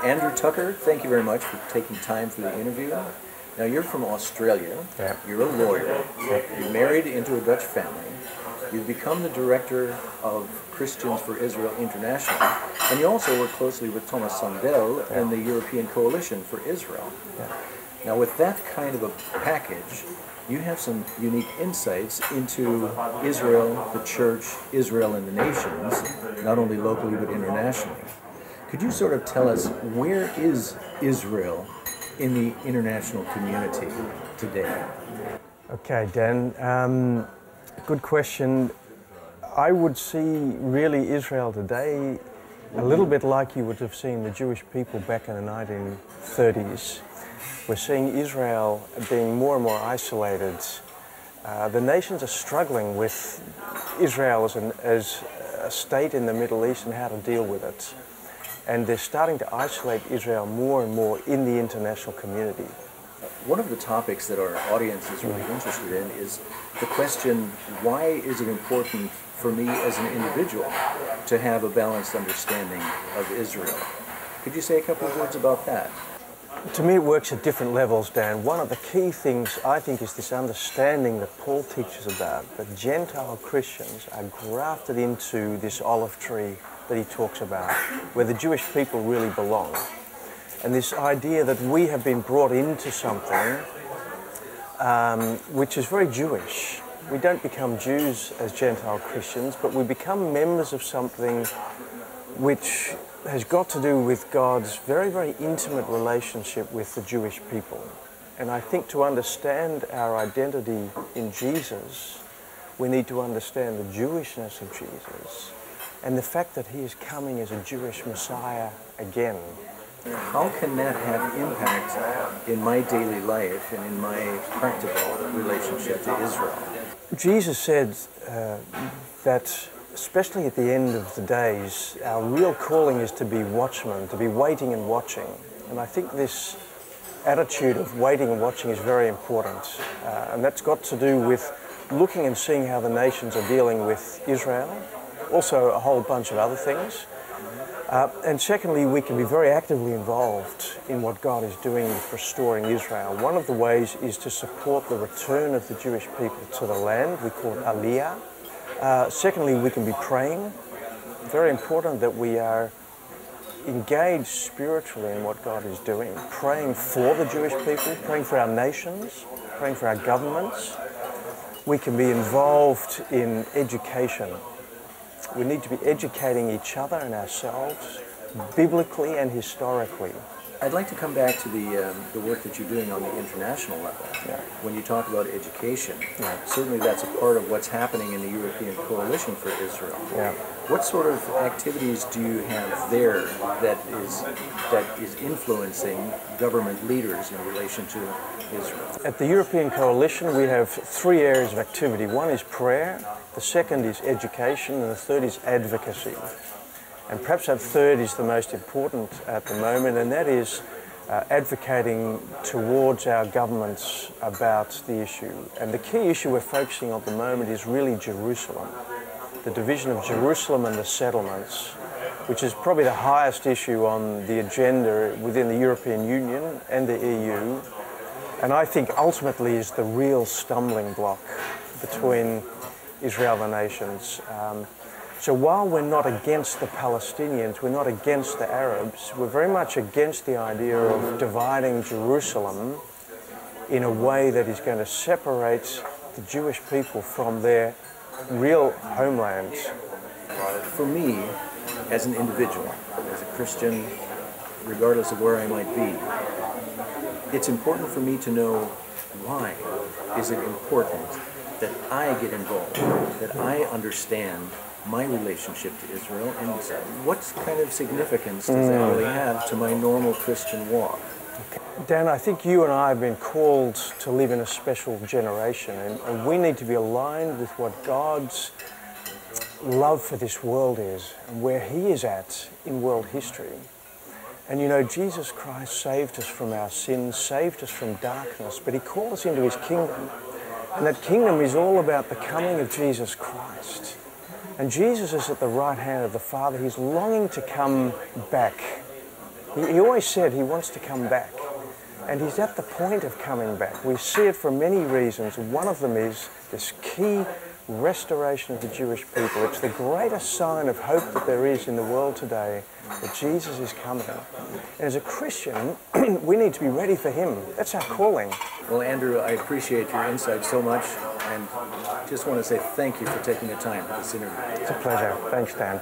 Andrew Tucker, thank you very much for taking time for the interview. Now, you're from Australia. Yeah. You're a lawyer. Yep. You're married into a Dutch family. You've become the director of Christians for Israel International. And you also work closely with Thomas Sandel and the European Coalition for Israel. Yeah. Now, with that kind of a package, you have some unique insights into Israel, the church, Israel and the nations, not only locally but internationally. Could you sort of tell us, where is Israel in the international community today? Okay, Dan. Good question. I would see really Israel today a little bit like you would have seen the Jewish people back in the 1930s. We're seeing Israel being more and more isolated. The nations are struggling with Israel as a state in the Middle East and how to deal with it. And they're starting to isolate Israel more and more in the international community. One of the topics that our audience is really interested in is the question, why is it important for me as an individual to have a balanced understanding of Israel? Could you say a couple of words about that? To me, it works at different levels, Dan. One of the key things, I think, is this understanding that Paul teaches about, that Gentile Christians are grafted into this olive tree that he talks about, where the Jewish people really belong. And this idea that we have been brought into something which is very Jewish. We don't become Jews as Gentile Christians, but we become members of something which has got to do with God's very, very intimate relationship with the Jewish people. And I think to understand our identity in Jesus, we need to understand the Jewishness of Jesus and the fact that he is coming as a Jewish Messiah again. How can that have impact in my daily life and in my practical relationship to Israel? Jesus said that, especially at the end of the days, our real calling is to be watchmen, to be waiting and watching. And I think this attitude of waiting and watching is very important. And that's got to do with looking and seeing how the nations are dealing with Israel, also a whole bunch of other things. And secondly, we can be very actively involved in what God is doing with restoring Israel. One of the ways is to support the return of the Jewish people to the land. We call it Aliyah. Secondly, we can be praying. Very important that we are engaged spiritually in what God is doing. Praying for the Jewish people, praying for our nations, praying for our governments. We can be involved in education. We need to be educating each other and ourselves, biblically and historically. I'd like to come back to the work that you're doing on the international level. Yeah. When you talk about education, certainly that's a part of what's happening in the European Coalition for Israel. Yeah. What sort of activities do you have there that is influencing government leaders in relation to Israel? At the European Coalition, we have three areas of activity. One is prayer, the second is education, and the third is advocacy. And perhaps that third is the most important at the moment, and that is advocating towards our governments about the issue. And the key issue we're focusing on at the moment is really Jerusalem, the division of Jerusalem and the settlements, which is probably the highest issue on the agenda within the European Union and the EU, and I think ultimately is the real stumbling block between Israel and the nations. So while we're not against the Palestinians, we're not against the Arabs, we're very much against the idea of dividing Jerusalem in a way that is going to separate the Jewish people from their real homeland. For me, as an individual, as a Christian, regardless of where I might be, it's important for me to know why is it important that I get involved, that I understand my relationship to Israel, and what kind of significance does that really have to my normal Christian walk? Dan, I think you and I have been called to live in a special generation, and we need to be aligned with what God's love for this world is and where he is at in world history. And you know, Jesus Christ saved us from our sins, saved us from darkness, but he called us into his kingdom. And that kingdom is all about the coming of Jesus Christ. And Jesus is at the right hand of the Father. He's longing to come back He always said he wants to come back. And he's at the point of coming back. We see it for many reasons. One of them is this key restoration of the Jewish people. It's the greatest sign of hope that there is in the world today, that Jesus is coming. And as a Christian, we need to be ready for him. That's our calling. Well, Andrew, I appreciate your insight so much, and just want to say thank you for taking the time for this interview. It's a pleasure. Thanks, Dan.